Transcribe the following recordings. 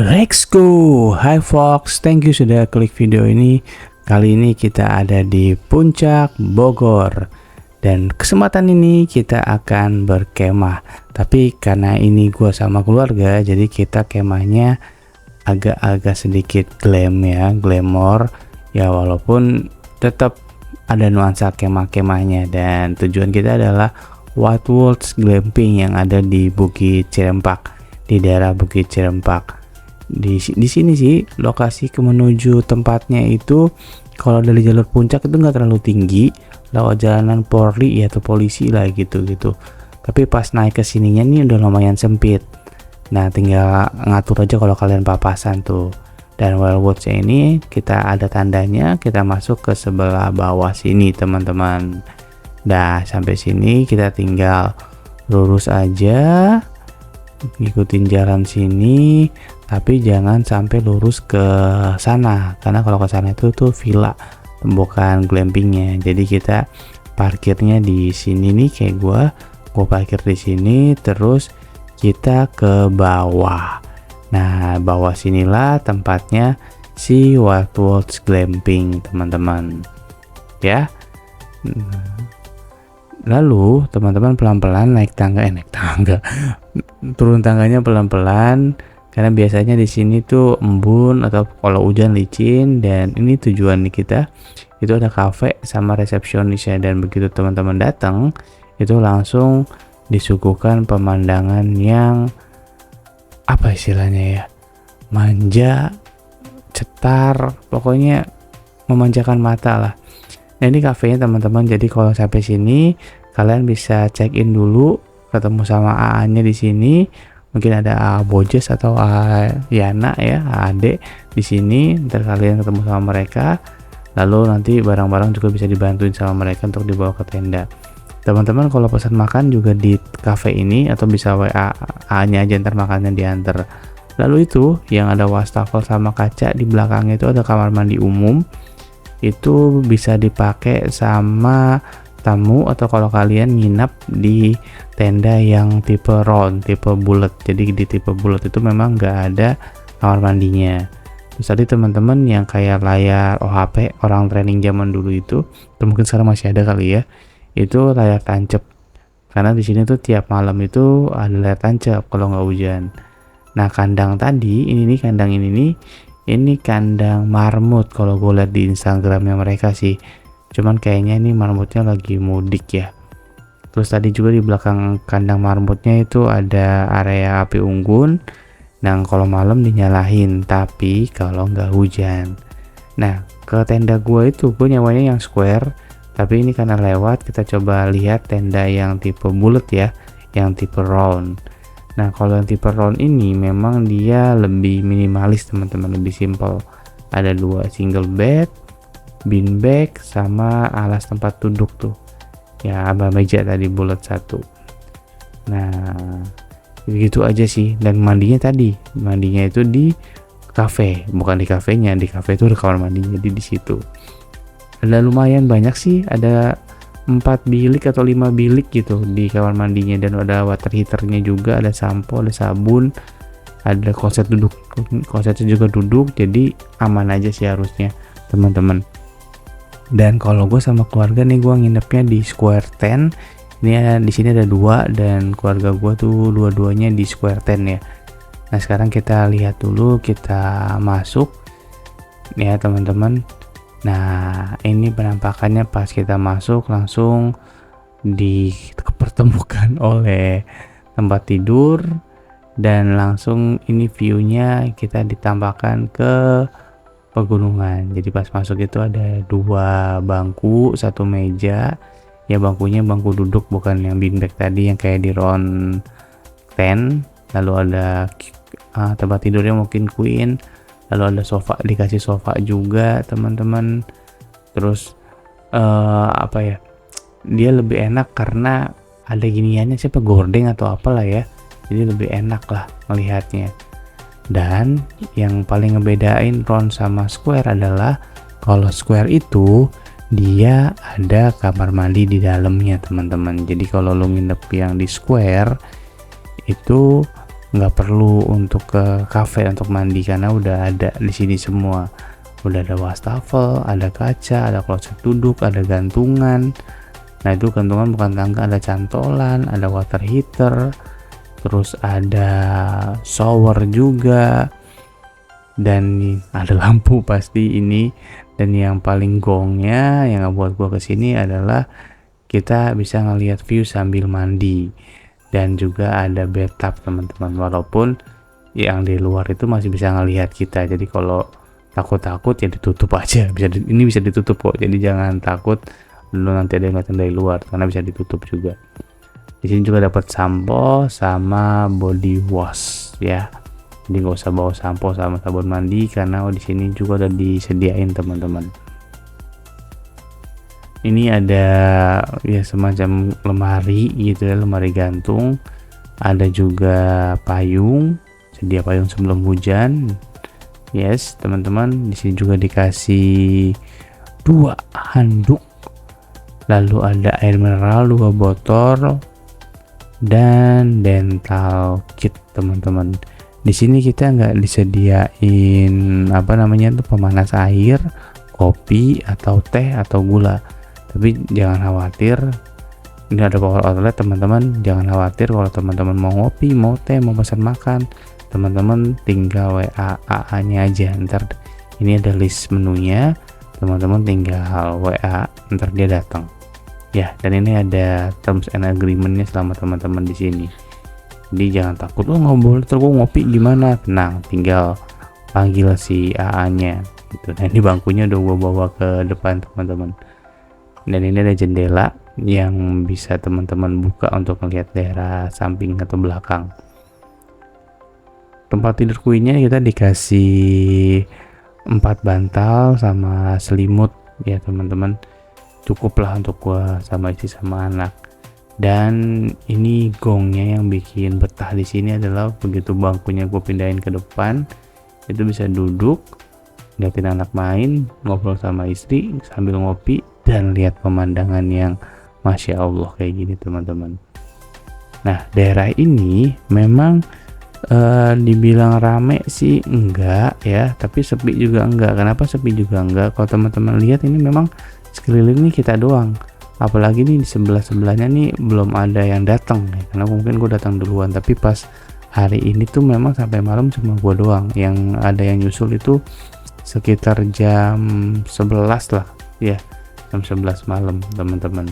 Let's go. Hi Fox, thank you sudah klik video ini. Kali ini kita ada di Puncak Bogor. Dan kesempatan ini kita akan berkemah. Tapi karena ini gua sama keluarga, jadi kita kemahnya agak-agak sedikit glam ya, glamour. Ya walaupun tetap ada nuansa kemah-kemahnya. Dan tujuan kita adalah White Wolves Glamping yang ada di Bukit Cirempak, di daerah Bukit Cirempak. Di sini sih lokasi menuju tempatnya itu kalau dari jalur puncak itu nggak terlalu tinggi, lewat jalanan polri atau polisi lah gitu. Tapi pas naik ke sininya nih udah lumayan sempit. Nah tinggal ngatur aja kalau kalian papasan tuh. Dan Wildwoods ini kita ada tandanya, kita masuk ke sebelah bawah sini teman-teman. Nah sampai sini kita tinggal lurus aja, ngikutin jalan sini, tapi jangan sampai lurus ke sana karena kalau ke sana itu tuh villa bukan glampingnya. Jadi kita parkirnya di sini nih, kayak gua parkir di sini, terus kita ke bawah. Nah bawah sinilah tempatnya si White Wolves Glamping teman-teman ya. Lalu teman-teman pelan-pelan naik tangga, turun tangganya pelan-pelan karena biasanya di sini tuh embun atau kalau hujan licin. Dan ini tujuan kita itu ada cafe sama resepsionisnya, dan begitu teman-teman datang itu langsung disuguhkan pemandangan yang apa istilahnya ya, manja, cetar, pokoknya memanjakan mata lah. Nah ini kafenya teman-teman, jadi kalau sampai sini kalian bisa check in dulu, ketemu sama AA-nya di sini. Mungkin ada A Bojes atau A Yana ya, Ade di sini. Ntar kalian ketemu sama mereka, lalu nanti barang-barang juga bisa dibantuin sama mereka untuk dibawa ke tenda. Teman-teman kalau pesan makan juga di cafe ini, atau bisa WA A-nya aja ntar makannya diantar. Lalu itu yang ada wastafel sama kaca di belakangnya itu ada kamar mandi umum. Itu bisa dipakai sama tamu atau kalau kalian nginap di tenda yang tipe round, tipe bulat. Jadi di tipe bulat itu memang nggak ada kamar mandinya. Terus tadi teman-teman yang kayak layar OHP orang training zaman dulu itu mungkin sekarang masih ada kali ya, itu layar tancap. Karena di sini tuh tiap malam itu ada layar tancap kalau nggak hujan. Nah kandang tadi ini kandang marmut kalau gue lihat di Instagramnya mereka sih. Cuman kayaknya ini marmutnya lagi mudik ya. Terus tadi juga di belakang kandang marmutnya itu ada area api unggun. Nah kalau malam dinyalain, tapi kalau nggak hujan. Nah ke tenda gue itu gue nyawanya yang square, tapi ini karena lewat kita coba lihat tenda yang tipe bulat ya, yang tipe round. Nah kalau yang tipe round ini memang dia lebih minimalis teman-teman, lebih simple. Ada 2 single bed, bean bag, sama alas tempat duduk tuh ya, abah meja tadi bulat 1. Nah begitu aja sih. Dan mandinya itu di cafe, bukan di kafenya. Di cafe itu ada kamar mandinya, jadi di situ ada lumayan banyak sih, ada 4 bilik atau 5 bilik gitu di kamar mandinya. Dan ada water heaternya juga, ada sampo, ada sabun, ada kloset duduk, klosetnya juga duduk, jadi aman aja sih harusnya teman-teman. Dan kalau gue sama keluarga nih, gue nginepnya di Square 10. Ini di sini ada 2, dan keluarga gue tuh dua-duanya di Square 10 ya. Nah sekarang kita lihat dulu, kita masuk ya teman-teman. Nah ini penampakannya pas kita masuk langsung dipertemukan oleh tempat tidur, dan langsung ini viewnya kita ditampakkan ke pegunungan. Jadi pas masuk itu ada 2 bangku, 1 meja ya, bangkunya bangku duduk bukan yang beanbag tadi yang kayak di round 10. Lalu ada tempat tidurnya mungkin queen, lalu ada sofa, dikasih sofa juga teman-teman. Terus apa ya, dia lebih enak karena ada giniannya, siapa gordeng atau apalah ya, jadi lebih enak lah melihatnya. Dan yang paling ngebedain round sama square adalah kalau square itu dia ada kamar mandi di dalamnya teman-teman. Jadi kalau lu nginep yang di square itu nggak perlu untuk ke kafe untuk mandi karena udah ada di sini semua. Udah ada wastafel, ada kaca, ada kloset duduk, ada gantungan. Nah itu gantungan bukan tangga, ada cantolan, ada water heater, terus ada shower juga, dan ada lampu pasti ini. Dan yang paling gongnya yang ngebuat gua kesini adalah kita bisa ngelihat view sambil mandi, dan juga ada bathtub teman-teman. Walaupun yang di luar itu masih bisa ngelihat kita, jadi kalau takut ya ditutup aja, ini bisa ditutup kok, jadi jangan takut lu nanti ada yang ngeliatin dari luar karena bisa ditutup juga. Di sini juga dapat sampo sama body wash ya, jadi nggak usah bawa sampo sama sabun mandi karena di sini juga udah disediain teman-teman. Ini ada ya semacam lemari gitu ya, lemari gantung, ada juga payung, sedia payung sebelum hujan. Yes teman-teman, di sini juga dikasih 2 handuk, lalu ada air mineral 2 botol, dan dental kit teman-teman. Di sini kita nggak disediain pemanas air, kopi atau teh atau gula, tapi jangan khawatir, ini ada power outlet teman-teman. Jangan khawatir kalau teman-teman mau ngopi, mau teh, mau pesan makan, teman-teman tinggal WA AA-nya aja. Ntar ini ada list menunya, teman-teman tinggal WA, ntar dia datang ya. Dan ini ada terms and agreement-nya selama teman-teman di sini. Jadi jangan takut, nggak boleh terus ngopi gimana, tenang, tinggal panggil si AA-nya gitu. Nah ini bangkunya udah gua bawa ke depan teman-teman, dan ini ada jendela yang bisa teman-teman buka untuk melihat daerah samping atau belakang. Tempat tidur queennya kita dikasih 4 bantal sama selimut ya teman-teman, cukup lah untuk gua sama istri sama anak. Dan ini gongnya yang bikin betah di sini adalah begitu bangkunya gue pindahin ke depan, itu bisa duduk liatin anak main, ngobrol sama istri sambil ngopi, dan lihat pemandangan yang masya Allah kayak gini teman-teman. Nah daerah ini memang dibilang rame sih enggak ya, tapi sepi juga enggak. Kenapa sepi juga enggak? Kalau teman-teman lihat ini memang sekeliling nih kita doang, apalagi nih di sebelahnya nih belum ada yang datang ya, karena mungkin gue datang duluan. Tapi pas hari ini tuh memang sampai malam cuma gue doang, yang ada yang nyusul itu sekitar jam 11 lah ya, jam 11 malam teman-teman.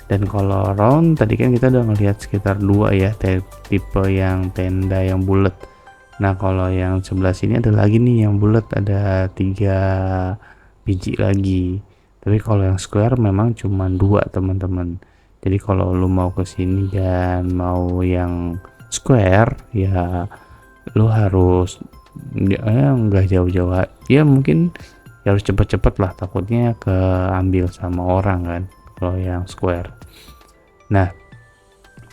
Dan kalau round tadi kan kita udah ngelihat sekitar 2 ya, tipe yang tenda yang bulat. Nah kalau yang sebelah sini ada lagi nih yang bulat, ada 3 biji lagi. Tapi kalau yang square memang cuma 2 teman-teman. Jadi kalau lu mau ke sini dan mau yang square ya lu harus nggak jauh-jauh ya, mungkin harus cepet-cepet lah, takutnya keambil sama orang kan kalau yang square. Nah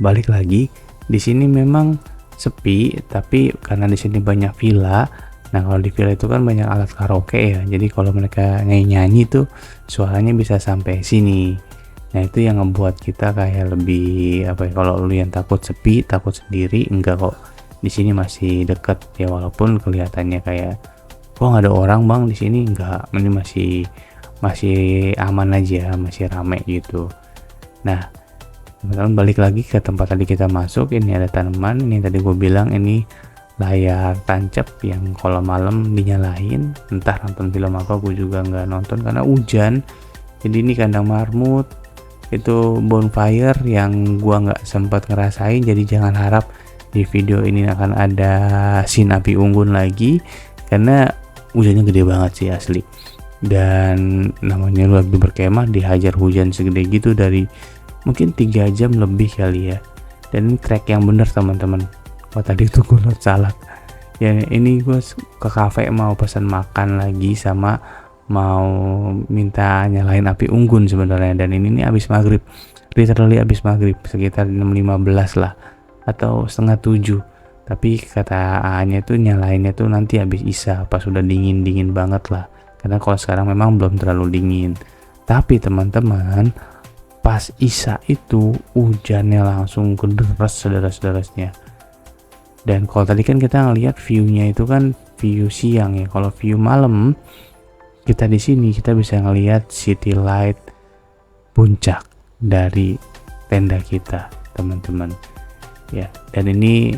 balik lagi, di sini memang sepi, tapi karena di sini banyak villa. Nah kalau di villa itu kan banyak alat karaoke ya, jadi kalau mereka nyanyi tuh suaranya bisa sampai sini. Nah itu yang ngebuat kita kayak lebih kalau lu yang takut sepi, takut sendiri, enggak kok, di sini masih deket ya, walaupun kelihatannya kayak nggak ada orang bang di sini, enggak, ini masih aman aja, masih rame gitu. Nah teman-teman balik lagi ke tempat tadi kita masuk, ini ada tanaman, ini tadi gue bilang ini layar tancap yang kalau malam dinyalain. Entah nonton film apa gue juga nggak nonton karena hujan. Jadi ini kandang marmut, itu bonfire yang gua nggak sempat ngerasain, jadi jangan harap di video ini akan ada scene api unggun lagi karena hujannya gede banget sih asli. Dan namanya lu lagi berkemah dihajar hujan segede gitu dari mungkin 3 jam lebih kali ya. Dan ini trek yang bener teman-teman. Tadi tuh gue salah ya, ini gue ke kafe mau pesan makan lagi sama mau minta nyalain api unggun sebenarnya. Dan ini nih abis maghrib, literally abis maghrib, sekitar 6.15 lah atau setengah 7. Tapi kata A-nya tuh nyalainnya tuh nanti habis isya, pas sudah dingin banget lah, karena kalau sekarang memang belum terlalu dingin. Tapi teman-teman pas isya itu hujannya langsung gederes sederas-derasnya. Dan kalau tadi kan kita ngelihat view-nya itu kan view siang ya. Kalau view malam kita di sini kita bisa ngelihat city light puncak dari tenda kita, teman-teman. Ya, dan ini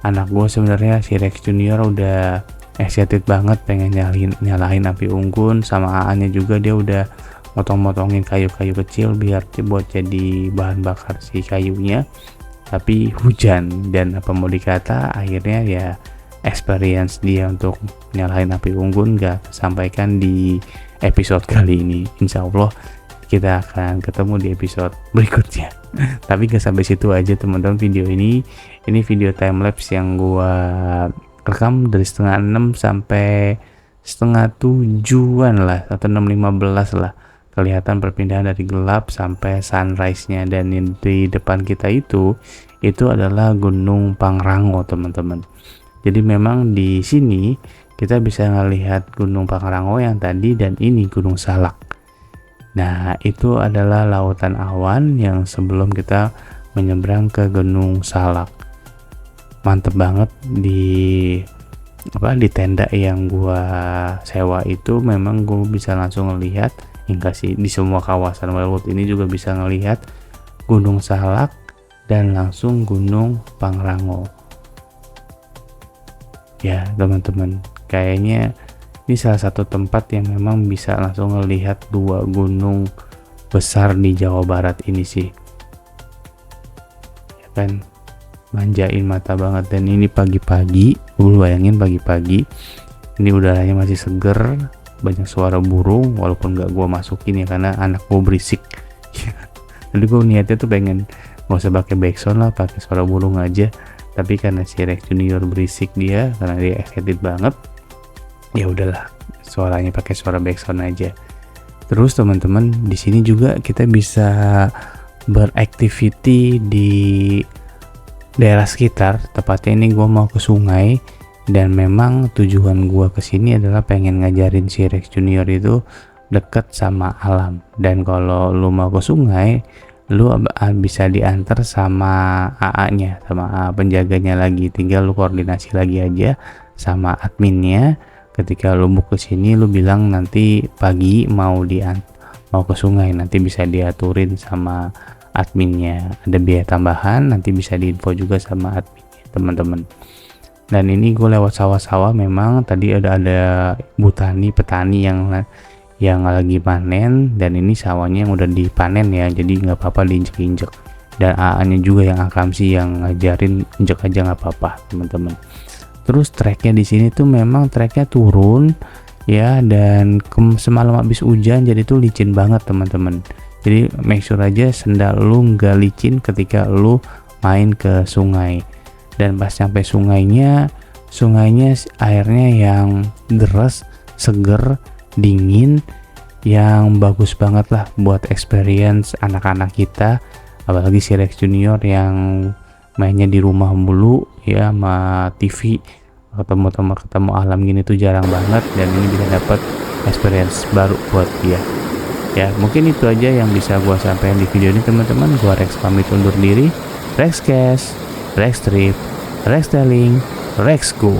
anak gue sebenarnya si Rex Junior udah excited banget pengen nyalain api unggun, sama AA-nya juga dia udah motong-motongin kayu-kayu kecil biar buat jadi bahan bakar si kayunya. Tapi hujan, dan apa mau dikata akhirnya ya experience dia untuk nyalain api unggun gak sampaikan di episode kali ini. Insya Allah kita akan ketemu di episode berikutnya. Tapi gak sampai situ aja teman-teman video ini video timelapse yang gua rekam dari setengah 6 sampai setengah 7-an lah, atau 6.15 lah, kelihatan perpindahan dari gelap sampai sunrise-nya. Dan di depan kita itu adalah Gunung Pangrango, teman-teman. Jadi memang di sini kita bisa ngelihat Gunung Pangrango yang tadi, dan ini Gunung Salak. Nah, itu adalah lautan awan yang sebelum kita menyeberang ke Gunung Salak. Mantep banget di tenda yang gua sewa itu, memang gua bisa langsung ngelihat hingga sih di semua kawasan Wildwood ini juga bisa ngelihat Gunung Salak dan langsung Gunung Pangrango. Ya teman-teman, kayaknya ini salah satu tempat yang memang bisa langsung ngelihat dua gunung besar di Jawa Barat ini sih, ya kan, manjain mata banget. Dan ini pagi-pagi, lu bayangin pagi-pagi ini udaranya masih seger, banyak suara burung, walaupun gak gua masukin ya karena anak gua berisik. Jadi gua niatnya tuh pengen gak usah pakai backsound lah, pakai suara burung aja, tapi karena si Rex Junior berisik dia karena dia excited banget, ya udahlah suaranya pakai suara backsound aja. Terus teman-teman, di sini juga kita bisa beraktiviti di daerah sekitar, tepatnya ini gua mau ke sungai, dan memang tujuan gua kesini adalah pengen ngajarin si Rex Junior itu deket sama alam. Dan kalau lu mau ke sungai, lu bisa diantar sama AA-nya, sama penjaganya lagi, tinggal lu koordinasi lagi aja sama adminnya. Ketika lu mau ke sini, lu bilang nanti pagi mau ke sungai, nanti bisa diaturin sama adminnya. Ada biaya tambahan, nanti bisa diinfo juga sama adminnya, teman-teman. Dan ini gue lewat sawah-sawah, memang tadi ada petani yang lagi panen, dan ini sawahnya yang udah dipanen ya, jadi nggak apa-apa diinjek-injek. Dan AA-nya juga yang akamsi yang ngajarin injek aja nggak apa-apa, teman-teman. Terus treknya di sini tuh memang treknya turun ya, dan semalam habis hujan jadi tuh licin banget, teman-teman. Jadi make sure aja sendal lu nggak licin ketika lu main ke sungai. Dan pas sampai sungainya airnya yang deras, seger, dingin, yang bagus banget lah buat experience anak-anak kita, apalagi si Rex Junior yang mainnya di rumah mulu ya, sama TV, ketemu alam gini tuh jarang banget, dan ini bisa dapat experience baru buat dia. Ya mungkin itu aja yang bisa gua sampaikan di video ini, teman-teman. Gua Rex pamit undur diri. Rex Cast, Rex Trip, Rex Telling, Rex Go.